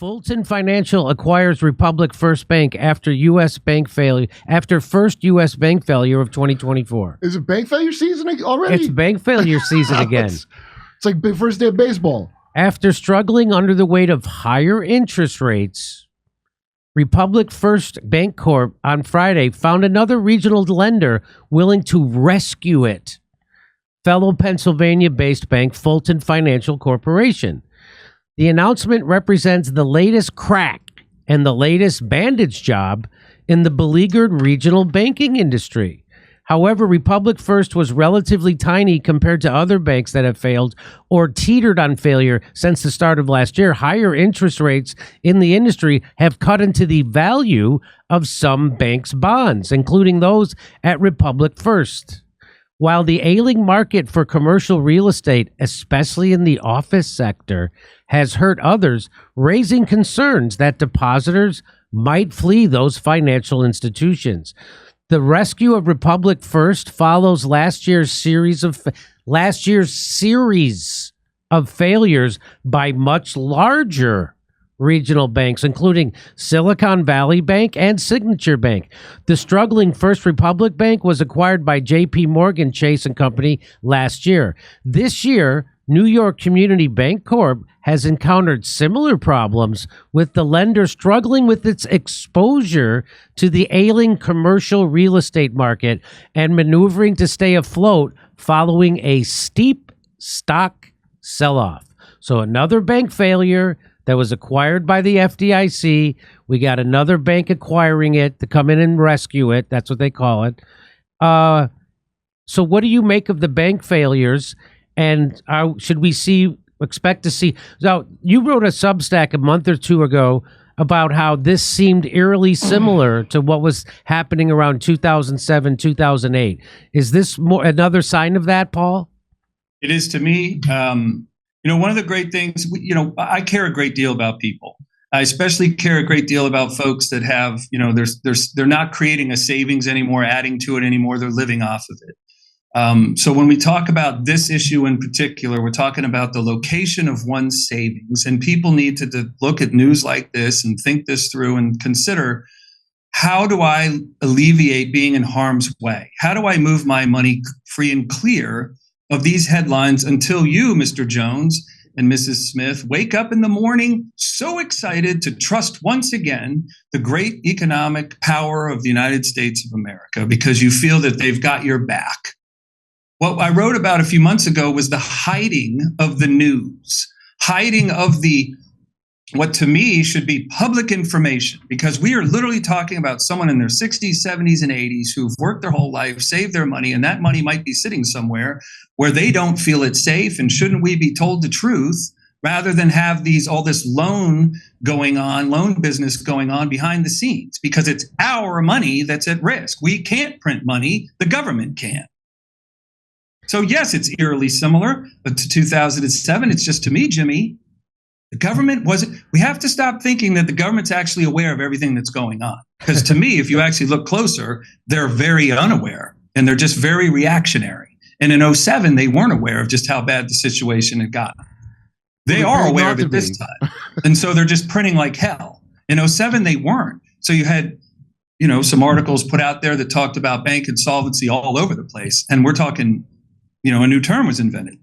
Fulton Financial acquires Republic First Bank after U.S. bank failure. After first U.S. bank failure of 2024. Is it bank failure season already? It's bank failure season again. It's like big first day of baseball. After struggling under the weight of higher interest rates, Republic First Bank Corp on Friday found another regional lender willing to rescue it. Fellow Pennsylvania-based bank Fulton Financial Corporation. The announcement represents the latest crack and the latest bandage job in the beleaguered regional banking industry. However, Republic First was relatively tiny compared to other banks that have failed or teetered on failure since the start of last year. Higher interest rates in the industry have cut into the value of some banks' bonds, including those at Republic First. While the ailing market for commercial real estate, especially in the office sector, has hurt others, raising concerns that depositors might flee those financial institutions. The rescue of Republic First follows last year's series of failures by much larger regional banks, including Silicon Valley Bank and Signature Bank. The struggling First Republic Bank was acquired by J.P. Morgan Chase & Company last year. This year, New York Community Bank Corp has encountered similar problems, with the lender struggling with its exposure to the ailing commercial real estate market and maneuvering to stay afloat following a steep stock sell-off. So another bank failure that was acquired by the FDIC. We got another bank acquiring it to come in and rescue it. That's what they call it. So what do you make of the bank failures? And should we expect to see? Now, you wrote a Substack a month or two ago about how this seemed eerily similar to what was happening around 2007, 2008. Is this another sign of that, Paul? It is to me. One of the great things, I care a great deal about people. I especially care a great deal about folks that have, they're not creating a savings anymore, adding to it anymore. They're living off of it. So when we talk about this issue in particular, we're talking about the location of one's savings, and people need to look at news like this and think this through and consider, how do I alleviate being in harm's way? How do I move my money free and clear of these headlines until you, Mr. Jones and Mrs. Smith, wake up in the morning so excited to trust once again the great economic power of the United States of America because you feel that they've got your back. What I wrote about a few months ago was the hiding of the news, hiding of what to me should be public information, because we are literally talking about someone in their 60s, 70s, and 80s who've worked their whole life, saved their money, and that money might be sitting somewhere where they don't feel it's safe. And shouldn't we be told the truth rather than have all this loan business going on behind the scenes? Because it's our money that's at risk. We can't print money, the government can. So yes, it's eerily similar, but to 2007, it's just, to me, Jimmy, the government we have to stop thinking that the government's actually aware of everything that's going on. Because to me, if you actually look closer, they're very unaware and they're just very reactionary. And in 2007, they weren't aware of just how bad the situation had gotten. They are aware of it this time. And so they're just printing like hell. In 2007, they weren't. So you had, some articles put out there that talked about bank insolvency all over the place. And we're talking, a new term was invented.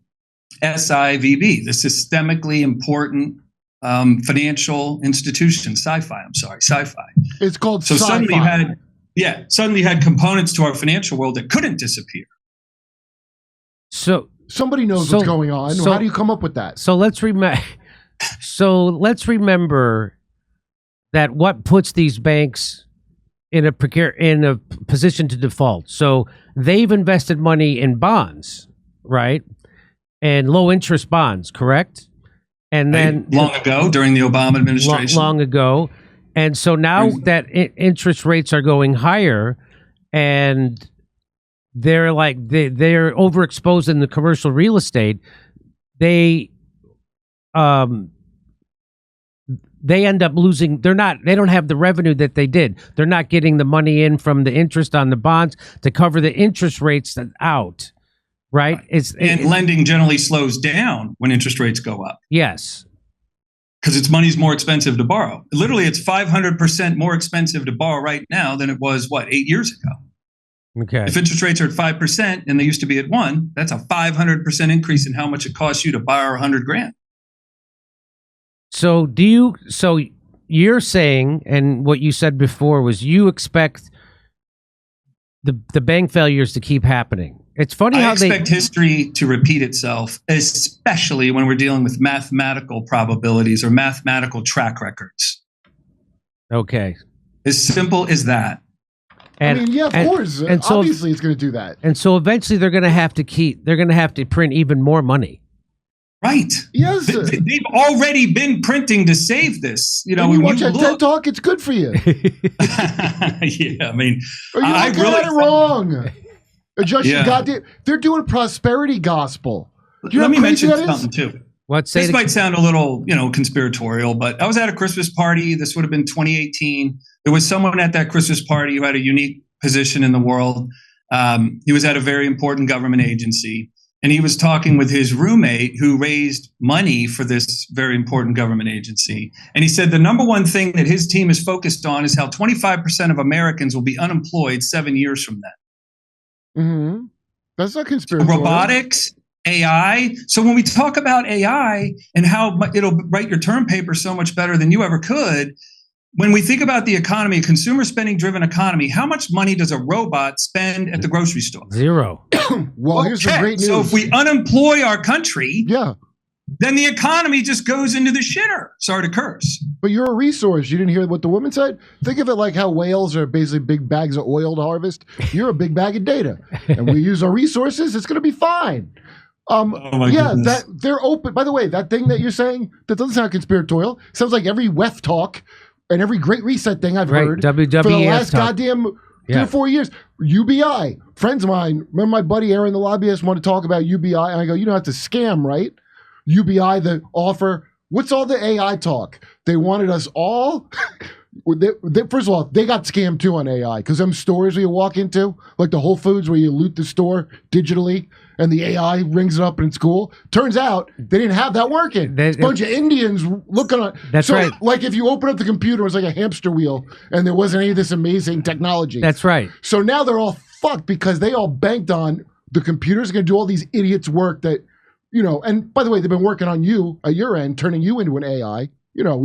SIVB, the systemically important financial institution, sci-fi. It's called so sci-fi. Suddenly you had components to our financial world that couldn't disappear. So somebody knows what's going on. So, how do you come up with that? So let's remember that what puts these banks in a position to default. So they've invested money in bonds, right? And low interest bonds, correct? And then long ago, during the Obama administration. Long ago. And so now that interest rates are going higher and they're overexposed in the commercial real estate, they end up losing. They don't have the revenue that they did. They're not getting the money in from the interest on the bonds to cover the interest rates out. Right. Lending generally slows down when interest rates go up. Yes. because its money's more expensive to borrow. Literally, it's 500% more expensive to borrow right now than it was, 8 years ago? Okay. If interest rates are at 5% and they used to be at 1%, that's a 500% increase in how much it costs you to borrow 100 grand. So you're saying, and what you said before was you expect the bank failures to keep happening. It's funny how I expect history to repeat itself, especially when we're dealing with mathematical probabilities or mathematical track records. Okay. As simple as that. And, I mean, yeah, of course. And so, obviously, it's going to do that. And so eventually they're going to have to print even more money. Right. Yes. They've already been printing to save this. You know, when you watch that TED Talk, it's good for you. Yeah, I mean, I really got it wrong. They're doing prosperity gospel. Let me mention something too. This might sound a little, conspiratorial, but I was at a Christmas party. This would have been 2018. There was someone at that Christmas party who had a unique position in the world. He was at a very important government agency, and he was talking with his roommate who raised money for this very important government agency. And he said the number one thing that his team is focused on is how 25% of Americans will be unemployed 7 years from now. Mm-hmm. That's not conspiratorial. Robotics, AI. So when we talk about AI and how it'll write your term paper so much better than you ever could, when we think about the economy, a consumer spending driven economy, how much money does a robot spend at the grocery store? Zero. Well, here's the great news. So if we unemploy our country, yeah, then the economy just goes into the shitter. Sorry to curse. But you're a resource. You didn't hear what the woman said? Think of it like how whales are basically big bags of oil to harvest. You're a big bag of data. And we use our resources, it's going to be fine. Goodness. They're open. By the way, that thing that you're saying, that doesn't sound conspiratorial. Sounds like every WEF talk and every Great Reset thing I've heard WWF for the last talk. goddamn 3 or 4 years. UBI. Friends of mine, remember my buddy Aaron, the lobbyist, wanted to talk about UBI. And I go, you know, that's a scam, right? UBI, the offer. What's all the AI talk? They wanted us all. First of all, they got scammed too on AI because them stores where you walk into, like the Whole Foods where you loot the store digitally and the AI rings it up and it's cool. Turns out they didn't have that working. It's a bunch of Indians looking on. That's right. Like if you open up the computer, it was like a hamster wheel and there wasn't any of this amazing technology. That's right. So now they're all fucked because they all banked on the computer's going to do all these idiots' work that, you know, and by the way, they've been working on you at your end, turning you into an AI. You know,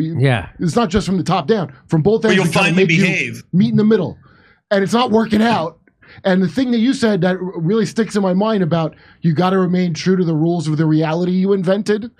it's not just from the top down. From both ends, you'll finally behave. Meet in the middle. And it's not working out. And the thing that you said that really sticks in my mind about you got to remain true to the rules of the reality you invented,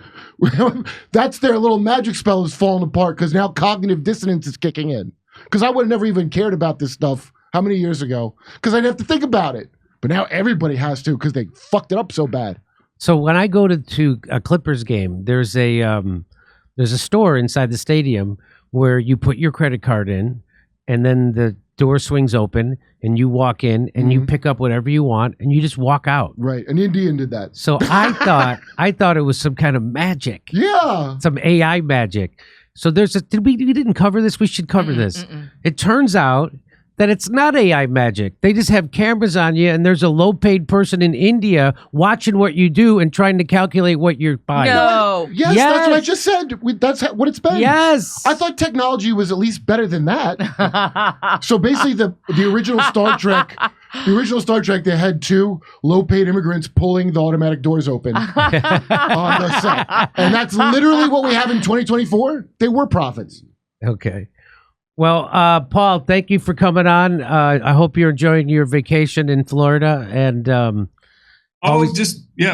that's their little magic spell is falling apart because now cognitive dissonance is kicking in. Because I would have never even cared about this stuff how many years ago? Because I'd have to think about it. But now everybody has to because they fucked it up so bad. So when I go to a Clippers game, there's a store inside the stadium where you put your credit card in, and then the door swings open, and you walk in, and you pick up whatever you want, and you just walk out. Right, an Indian did that. So I thought it was some kind of magic. Yeah, some AI magic. So we didn't cover this. We should cover this. It turns out that it's not AI magic. They just have cameras on you, and there's a low-paid person in India watching what you do and trying to calculate what you're buying. No. Yes, that's what I just said. That's what it's been. Yes. I thought technology was at least better than that. So basically, the original Star Trek, they had 2 low-paid immigrants pulling the automatic doors open on the set, and that's literally what we have in 2024. They were prophets. Okay. Well, Paul, thank you for coming on. I hope you're enjoying your vacation in Florida. And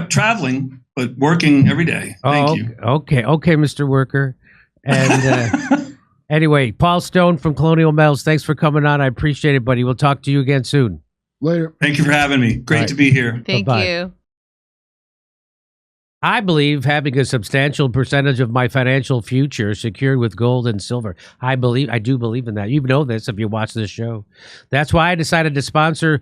traveling, but working every day. Thank you. Okay, Mr. Worker. And anyway, Paul Stone from Colonial Metals, thanks for coming on. I appreciate it, buddy. We'll talk to you again soon. Later. Thank you for having me. Great to be here. Thank you. I believe having a substantial percentage of my financial future secured with gold and silver. I do believe in that. You know this if you watch this show. That's why I decided to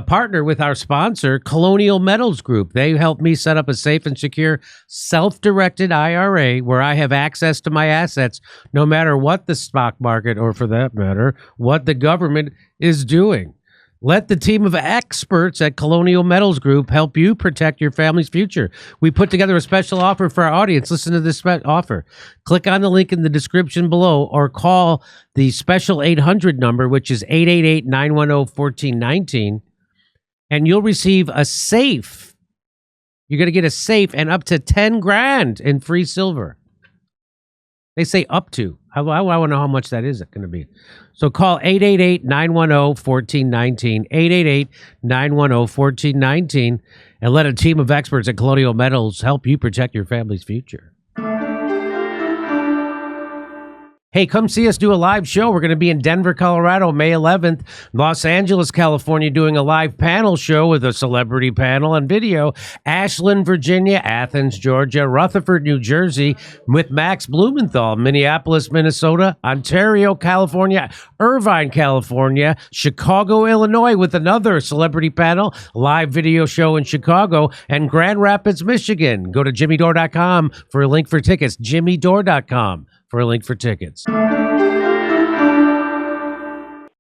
partner with our sponsor, Colonial Metals Group. They helped me set up a safe and secure self-directed IRA where I have access to my assets no matter what the stock market, or for that matter, what the government is doing. Let the team of experts at Colonial Metals Group help you protect your family's future. We put together a special offer for our audience. Listen to this offer. Click on the link in the description below or call the special 800 number, which is 888-910-1419, and you'll receive a safe. You're going to get a safe and up to 10 grand in free silver. They say up to. I want to know how much that is going to be. So call 888-910-1419, 888-910-1419, and let a team of experts at Colonial Metals help you protect your family's future. Hey, come see us do a live show. We're going to be in Denver, Colorado, May 11th, Los Angeles, California, doing a live panel show with a celebrity panel and video, Ashland, Virginia, Athens, Georgia, Rutherford, New Jersey, with Max Blumenthal, Minneapolis, Minnesota, Ontario, California, Irvine, California, Chicago, Illinois, with another celebrity panel, live video show in Chicago, and Grand Rapids, Michigan. Go to jimmydore.com for a link for tickets, jimmydore.com. for a link for tickets.